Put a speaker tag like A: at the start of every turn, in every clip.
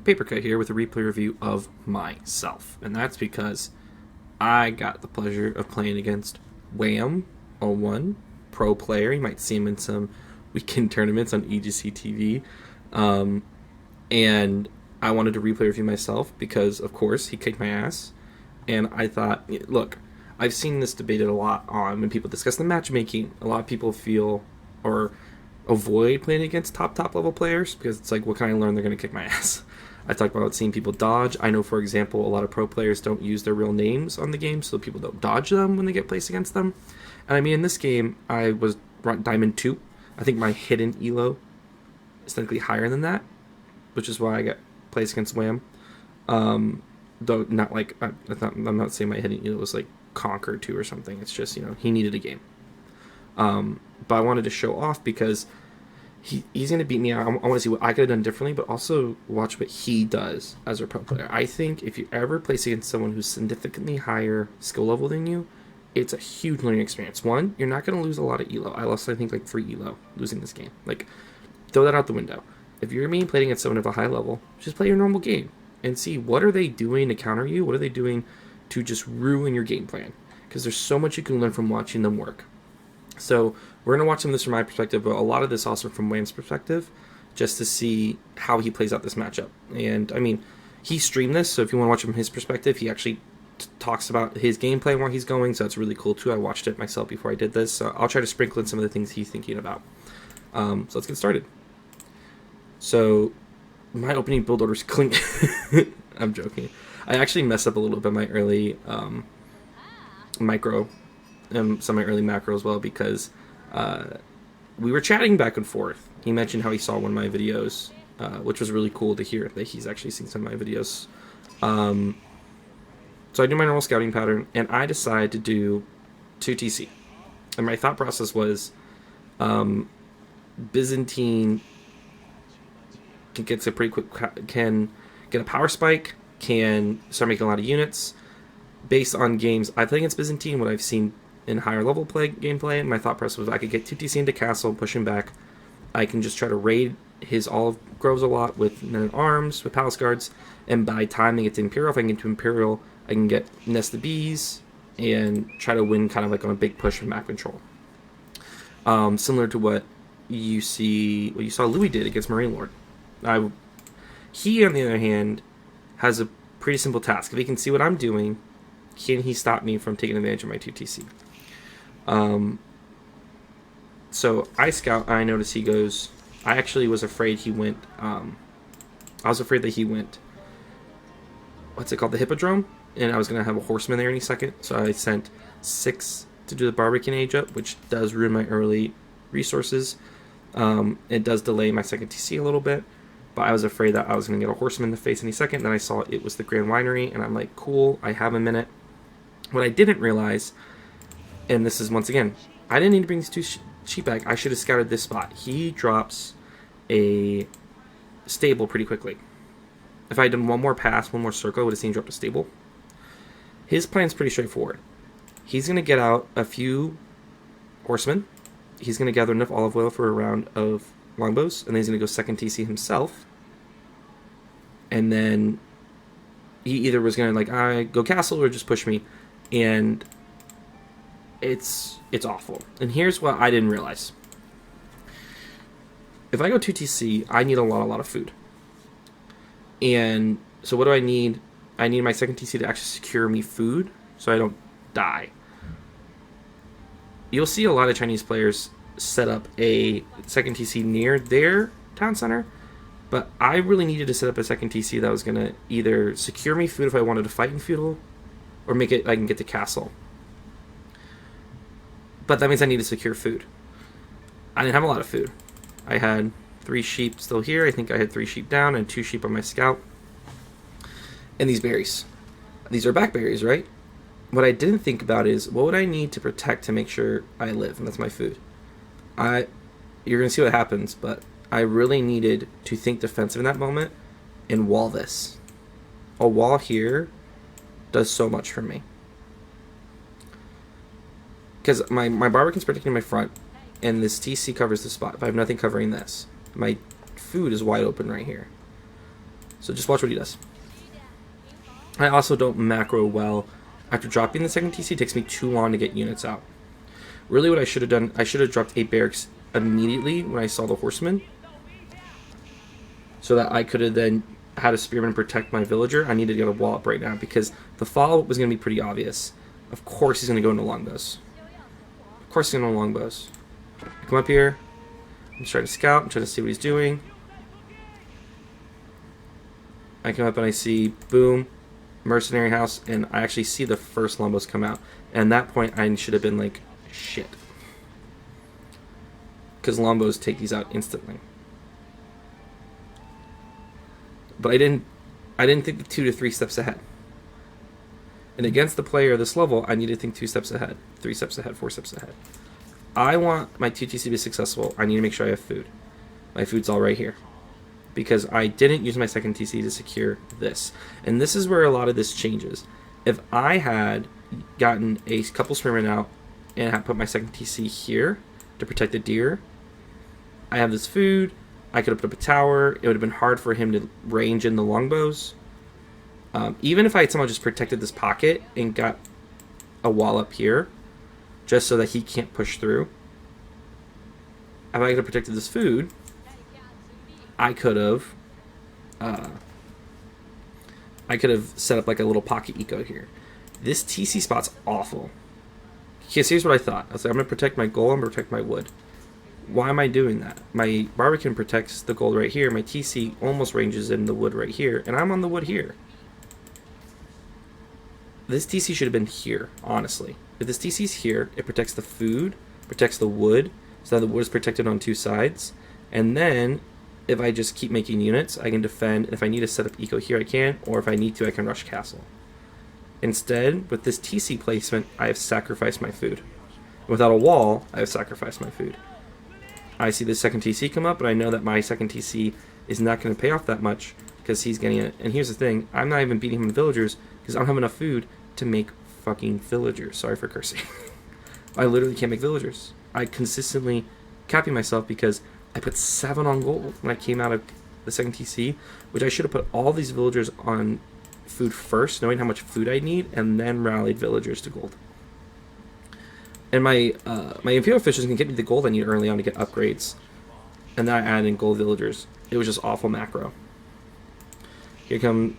A: Paper Cut here with a replay review of myself. And that's because I got the pleasure of playing against Wam01, pro player. You might see him in some weekend tournaments on EGC TV. And I wanted to replay review myself because, of course, he kicked my ass. And I thought, look, I've seen this debated a lot on when people discuss the matchmaking. A lot of people feel or avoid playing against top level players because it's like, what can I learn? They're going to kick my ass. I talked about seeing people dodge. I know, for example, a lot of pro players don't use their real names on the game, so people don't dodge them when they get placed against them. And I mean, in this game, I was Diamond 2. I think my hidden elo is technically higher than that, which is why I got placed against Wham. Though not like, I'm not saying my hidden elo was like Conquer 2 or something. It's just, he needed a game. But I wanted to show off because he's going to beat me out. I want to see what I could have done differently, but also watch what he does as a pro player. I think if you ever place against someone who's significantly higher skill level than you, it's a huge learning experience. One, you're not going to lose a lot of elo. I lost, I think, like 3 elo losing this game. Like, throw that out the window. If you're being played against someone of a high level, just play your normal game and see what are they doing to counter you? What are they doing to just ruin your game plan? Because there's so much you can learn from watching them work. So we're going to watch some of this from my perspective, but a lot of this also from Wham's perspective, just to see how he plays out this matchup. And, I mean, he streamed this, so if you want to watch from his perspective, he actually talks about his gameplay and where he's going, so that's really cool, too. I watched it myself before I did this, so I'll try to sprinkle in some of the things he's thinking about. So let's get started. So, my opening build order's clean. I'm joking. I actually messed up a little bit my early micro some of my early macro as well because we were chatting back and forth. He mentioned how he saw one of my videos, which was really cool to hear that he's actually seen some of my videos. So I do my normal scouting pattern, and I decided to do 2 TC. And my thought process was Byzantine can get a power spike, can start making a lot of units. Based on games I play against Byzantine, what I've seen in higher level gameplay, my thought process was I could get 2 TC into castle, push him back. I can just try to raid his olive groves a lot with men at arms, with palace guards, and by time I get to Imperial, if I can get to Imperial, I can get Nest of Bees and try to win kind of like on a big push from map control. Similar to what you saw Louis did against Marine Lord. He, on the other hand, has a pretty simple task. If he can see what I'm doing, can he stop me from taking advantage of my 2 TC? So I scout, and I notice he goes. I actually was afraid he went. I was afraid that he went. What's it called? The Hippodrome, and I was gonna have a horseman there any second. So I sent 6 to do the Barbican age up, which does ruin my early resources. It does delay my second TC a little bit, but I was afraid that I was gonna get a horseman in the face any second. Then I saw it was the Grand Winery, and I'm like, cool, I have a minute. What I didn't realize, and this is once again, I didn't need to bring these 2 sheep back. I should have scouted this spot. He drops a stable pretty quickly. If I had done one more pass, one more circle, I would have seen him drop a stable. His plan's pretty straightforward. He's going to get out a few horsemen. He's going to gather enough olive oil for a round of longbows, and then he's going to go second TC himself. And then he either was going to go castle or just push me. And it's awful. And here's what I didn't realize. If I go 2 TC, I need a lot of food. And so what do I need? I need my second TC to actually secure me food so I don't die. You'll see a lot of Chinese players set up a second TC near their town center, but I really needed to set up a second TC that was going to either secure me food if I wanted to fight in feudal, or make it I can get to castle. But that means I need to secure food. I didn't have a lot of food. I had 3 sheep still here. I think I had 3 sheep down and 2 sheep on my scout. And these berries. These are blackberries, right? What I didn't think about is, what would I need to protect to make sure I live? And that's my food. You're going to see what happens, but I really needed to think defensive in that moment and wall this. A wall here does so much for me. Because my Barbican's protecting my front, and this TC covers the spot. If I have nothing covering this, my food is wide open right here. So just watch what he does. I also don't macro well. After dropping the second TC, it takes me too long to get units out. Really what I should have done, I should have dropped 8 barracks immediately when I saw the horseman, so that I could have then had a spearman protect my villager. I needed to get a wall up right now because the follow-up was going to be pretty obvious. Of course he's going to go into longbows. Of course he's going to go into longbows. I come up here. I'm trying to scout. I'm trying to see what he's doing. I come up and I see, boom, mercenary house, and I actually see the first longbows come out. And at that point, I should have been like, shit. Because longbows take these out instantly. But I didn't think 2 to 3 steps ahead. And against the player of this level, I need to think 2 steps ahead, 3 steps ahead, 4 steps ahead. I want my 2TC to be successful. I need to make sure I have food. My food's all right here. Because I didn't use my second TC to secure this. And this is where a lot of this changes. If I had gotten a couple spearmen out and had put my second TC here to protect the deer, I have this food. I could have put up a tower. It would have been hard for him to range in the longbows. Even if I had somehow just protected this pocket and got a wall up here, just so that he can't push through. If I could have protected this food, I could have set up like a little pocket eco here. This TC spot's awful. Because here's what I thought. I was like, I'm going to protect my gold, I'm going to protect my wood. Why am I doing that? My Barbican protects the gold right here. My TC almost ranges in the wood right here. And I'm on the wood here. This TC should have been here, honestly. If this TC's here, it protects the food, protects the wood. So now the wood is protected on 2 sides. And then, if I just keep making units, I can defend. And if I need to set up eco here, I can. Or if I need to, I can rush castle. Instead, with this TC placement, I have sacrificed my food. Without a wall, I have sacrificed my food. I see the second TC come up, but I know that my second TC is not going to pay off that much because he's getting it. And here's the thing, I'm not even beating him in villagers because I don't have enough food to make fucking villagers. Sorry for cursing. I literally can't make villagers. I consistently capping myself because I put 7 on gold when I came out of the second TC, which I should have put all these villagers on food first, knowing how much food I need, and then rallied villagers to gold. And my Imperial officials can get me the gold I need early on to get upgrades. And then I add in gold villagers. It was just awful macro. Here come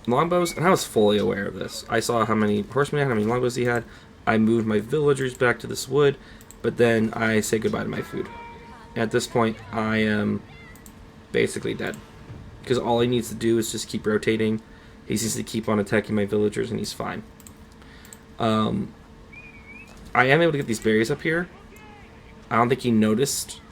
A: longbows, and I was fully aware of this. I saw how many horsemen he had, how many longbows he had. I moved my villagers back to this wood, but then I say goodbye to my food. At this point, I am basically dead. Because all he needs to do is just keep rotating. He needs to keep on attacking my villagers, and he's fine. I am able to get these berries up here. I don't think he noticed.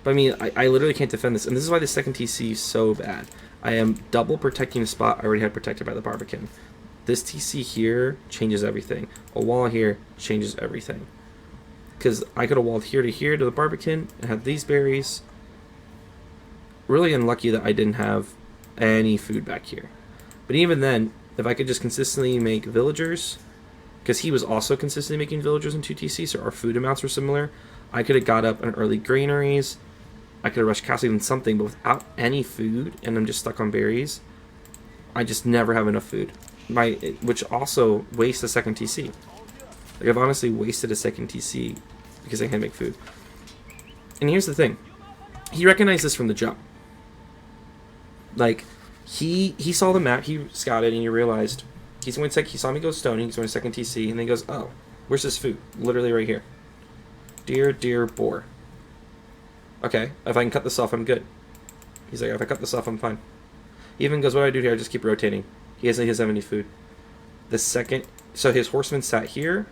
A: But I mean, I literally can't defend this. And this is why the second TC is so bad. I am double protecting a spot I already had protected by the Barbican. This TC here changes everything. A wall here changes everything. Because I could have walled here to the Barbican and had these berries. Really unlucky that I didn't have any food back here. But even then, if I could just consistently make villagers, because he was also consistently making villagers in 2TC, so our food amounts were similar, I could have got up an early granaries, I could have rushed castle even something, but without any food, and I'm just stuck on berries, I just never have enough food. Which also wastes a second TC. Like, I've honestly wasted a second TC because I can't make food. And here's the thing. He recognized this from the jump. Like, he saw the map, he scouted, and he realized he's going to he saw me go stony, he's going to second TC, and then he goes, oh, where's this food? Literally right here. Deer, boar. Okay, if I can cut this off, I'm good. He's like, if I cut this off, I'm fine. He even goes, what do I do here? I just keep rotating. He doesn't have any food. The second, so his horseman sat here,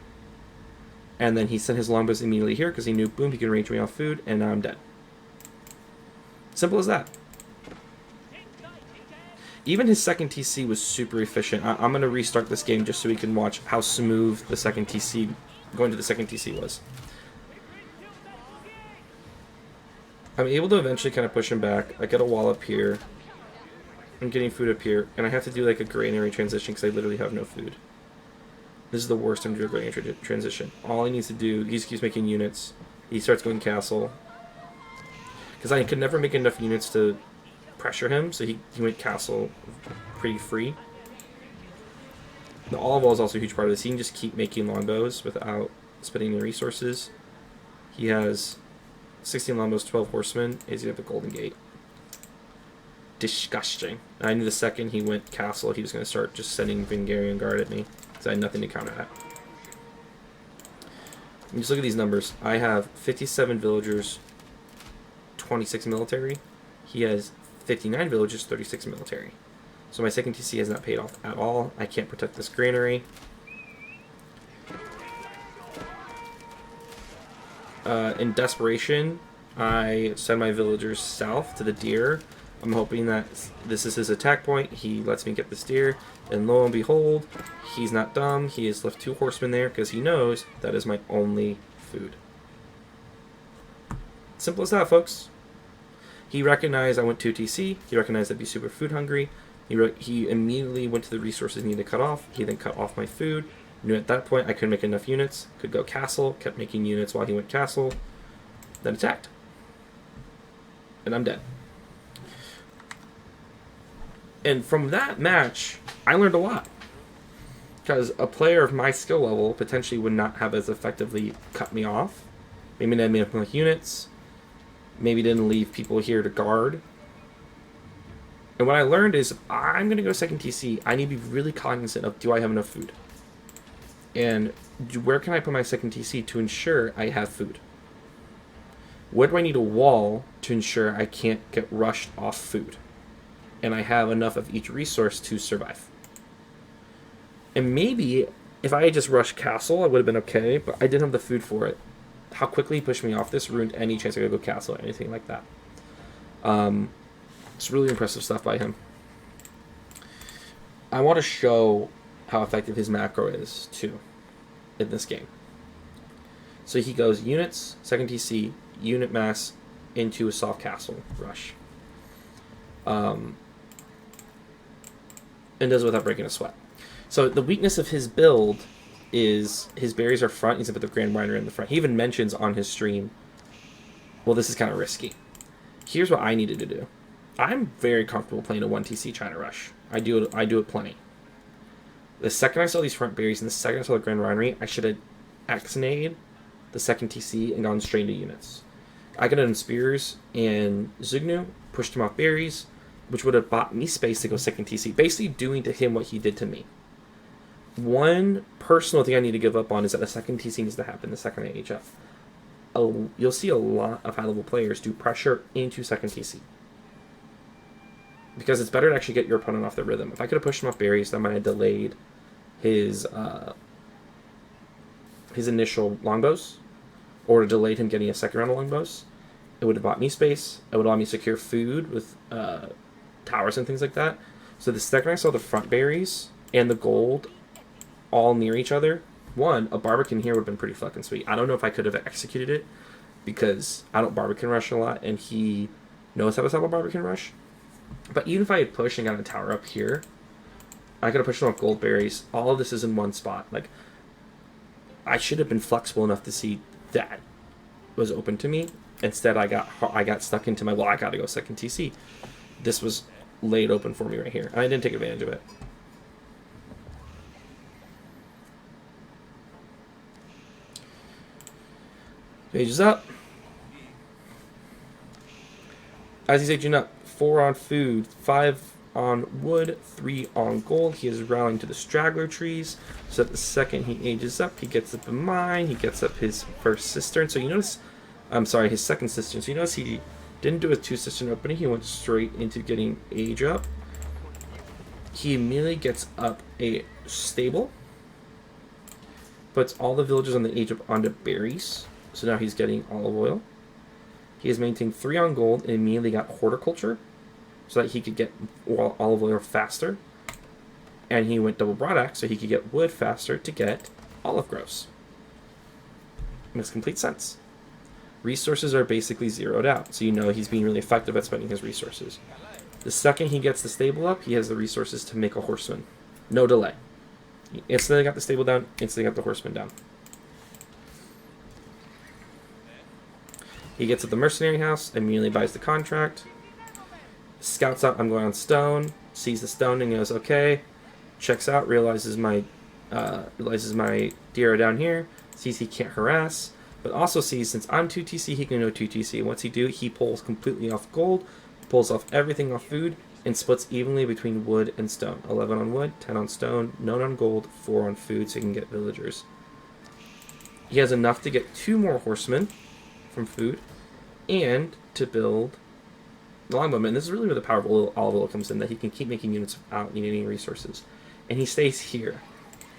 A: and then he sent his longbows immediately here, because he knew, boom, he could range me off food, and now I'm dead. Simple as that. Even his second TC was super efficient. I'm going to restart this game just so we can watch how smooth the second TC, going to the second TC was. I'm able to eventually kind of push him back. I get a wall up here. I'm getting food up here. And I have to do like a granary transition because I literally have no food. This is the worst time to do a granary transition. All he needs to do, he just keeps making units. He starts going castle. Because I could never make enough units to pressure him, so he went castle pretty free. The olive oil is also a huge part of this. He can just keep making longbows without spending any resources. He has 16 longbows, 12 horsemen. He's got the Golden Gate. Disgusting. I knew the second he went castle, he was going to start just sending Vingarian Guard at me, because I had nothing to counter that. And just look at these numbers. I have 57 villagers, 26 military. He has 59 villagers, 36 military. So my second TC has not paid off at all. I can't protect this granary. In desperation, I send my villagers south to the deer. I'm hoping that this is his attack point. He lets me get this deer. And lo and behold, he's not dumb. He has left 2 horsemen there because he knows that is my only food. Simple as that, folks. He recognized I went 2 TC. He recognized I'd be super food hungry. He immediately went to the resources he needed to cut off. He then cut off my food. Knew at that point I couldn't make enough units. Could go castle. Kept making units while he went castle. Then attacked. And I'm dead. And from that match, I learned a lot. Because a player of my skill level potentially would not have as effectively cut me off. Maybe not made enough units. Maybe didn't leave people here to guard. And what I learned is, I'm going to go second TC. I need to be really cognizant of, do I have enough food? And where can I put my second TC to ensure I have food? Where do I need a wall to ensure I can't get rushed off food? And I have enough of each resource to survive. And maybe, if I had just rushed castle, I would have been okay, but I didn't have the food for it. How quickly he pushed me off this ruined any chance I could go castle or anything like that. It's really impressive stuff by him. I want to show how effective his macro is, too, in this game. So he goes units, second TC, unit mass, into a soft castle rush. And does it without breaking a sweat. So the weakness of his build is his berries are front. He's going to put the Grand Winery in the front. He even mentions on his stream, well, this is kind of risky. Here's what I needed to do. I'm very comfortable playing a 1TC China Rush. I do it plenty. The second I saw these front berries and the second I saw the Grand Winery, I should have X-nayed the second TC and gone straight into units. I got in Spears and Zugnu, pushed him off berries, which would have bought me space to go second TC, basically doing to him what he did to me. One personal thing I need to give up on is that a second TC needs to happen the second I age up. You'll see a lot of high-level players do pressure into second TC. Because it's better to actually get your opponent off the rhythm. If I could have pushed him off berries, that might have delayed his initial longbows, or delayed him getting a second round of longbows. It would have bought me space. It would allow me to secure food with towers and things like that. So the second I saw the front berries and the gold all near each other, one, a Barbican here would have been pretty fucking sweet. I don't know if I could have executed it, because I don't Barbican rush a lot, and he knows how to stop a Barbican rush. But even if I had pushed and got a tower up here, I could have pushed on gold berries. All of this is in one spot. Like, I should have been flexible enough to see that was open to me. Instead, I got stuck into my, well, I got to go second TC. This was laid open for me right here, and I didn't take advantage of it. Pages up. As he's aging up, 4 on food, 5 on wood, 3 on gold. He is rallying to the straggler trees, so that the second he ages up, he gets up a mine, he gets up his first cistern. So you notice, I'm sorry, his second cistern. So you notice he didn't do a 2 cistern opening, he went straight into getting age up. He immediately gets up a stable, puts all the villagers on the age up onto berries. So now he's getting olive oil. He has maintained 3 on gold and immediately got horticulture, so that he could get olive oil faster. And he went double broadaxe, so he could get wood faster to get olive groves. Makes complete sense. Resources are basically zeroed out, so you know he's being really effective at spending his resources. The second he gets the stable up, he has the resources to make a horseman. No delay. He instantly got the stable down, instantly got the horseman down. He gets at the mercenary house, immediately buys the contract. Scouts out, I'm going on stone, sees the stone and goes, okay. Checks out, realizes my deer are down here, sees he can't harass, but also sees since I'm 2TC, he can go 2TC. What's he do? He pulls completely off gold, pulls off everything off food, and splits evenly between wood and stone. 11 on wood, 10 on stone, none on gold, 4 on food, so he can get villagers. He has enough to get 2 more horsemen from food, and to build the longbowman. And this is really where the power of olive oil comes in, that he can keep making units without needing any resources. And he stays here,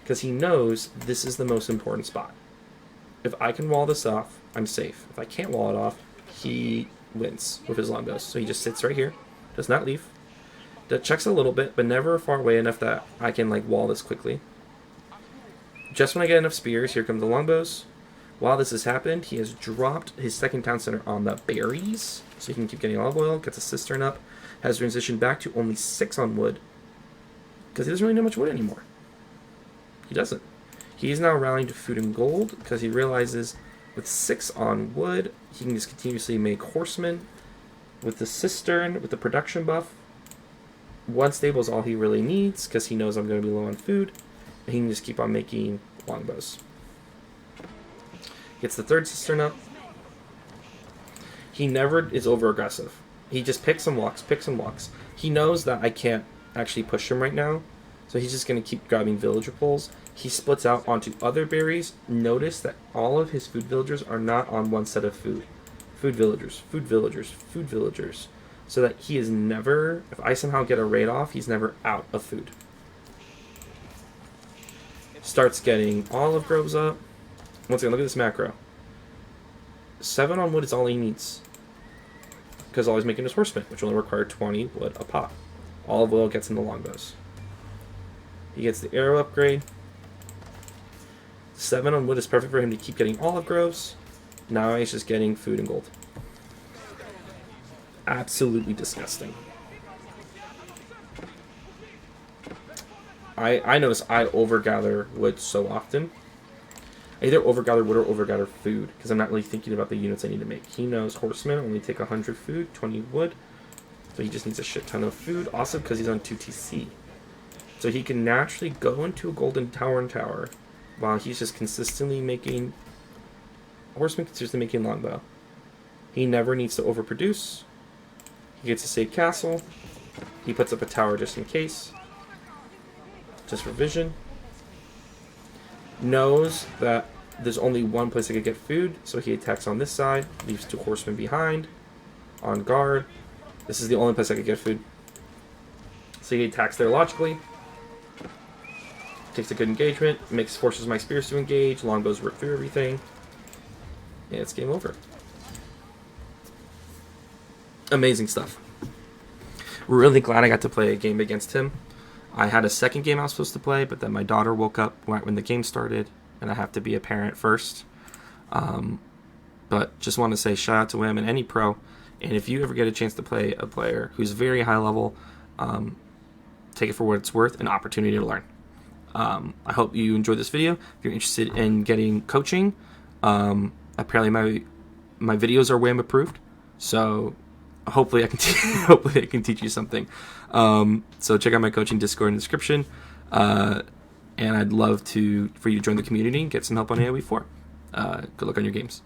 A: because he knows this is the most important spot. If I can wall this off, I'm safe. If I can't wall it off, he wins with his longbows. So he just sits right here, does not leave. That checks a little bit, but never far away enough that I can like wall this quickly. Just when I get enough spears, here come the longbows. While this has happened, he has dropped his second town center on the berries, so he can keep getting olive oil, gets a cistern up, has transitioned back to only 6 on wood, because he doesn't really know much wood anymore. He doesn't. He's now rallying to food and gold, because he realizes with 6 on wood, he can just continuously make horsemen. With the cistern, with the production buff, 1 stable is all he really needs, because he knows I'm going to be low on food, and he can just keep on making longbows. Gets the 3rd cistern up. He never is over aggressive. He just picks and walks, picks and walks. He knows that I can't actually push him right now, so he's just going to keep grabbing villager pulls. He splits out onto other berries. Notice that all of his food villagers are not on one set of food. Food villagers, food villagers, food villagers. So that he is never, if I somehow get a raid off, he's never out of food. Starts getting olive groves up. Once again, look at this macro. 7 on wood is all he needs, because all he's making is horsemen, which only require 20 wood a pop. Olive oil gets in the longbows. He gets the arrow upgrade. 7 on wood is perfect for him to keep getting olive groves. Now he's just getting food and gold. Absolutely disgusting. I notice I overgather wood so often. I either overgather wood or overgather food, because I'm not really thinking about the units I need to make. He knows horsemen only take 100 food, 20 wood, so he just needs a shit ton of food. Also, because he's on 2TC. So he can naturally go into a golden tower while he's just consistently making horsemen, consistently making longbow. He never needs to overproduce. He gets a safe castle. He puts up a tower just in case, just for vision. Knows that there's only one place I could get food, so he attacks on this side, leaves 2 horsemen behind, on guard. This is the only place I could get food. So he attacks there logically, takes a good engagement, forces my spears to engage, longbows rip through everything, and it's game over. Amazing stuff. We're really glad I got to play a game against him. I had a second game I was supposed to play, but then my daughter woke up right when the game started, and I have to be a parent first. But just want to say shout out to Wam and any pro, and if you ever get a chance to play a player who's very high level, take it for what it's worth, an opportunity to learn. I hope you enjoyed this video. If you're interested in getting coaching, apparently my videos are Wam approved, so hopefully I can teach you something. So check out my coaching Discord in the description, and I'd love for you to join the community and get some help on AOE4. Good luck on your games.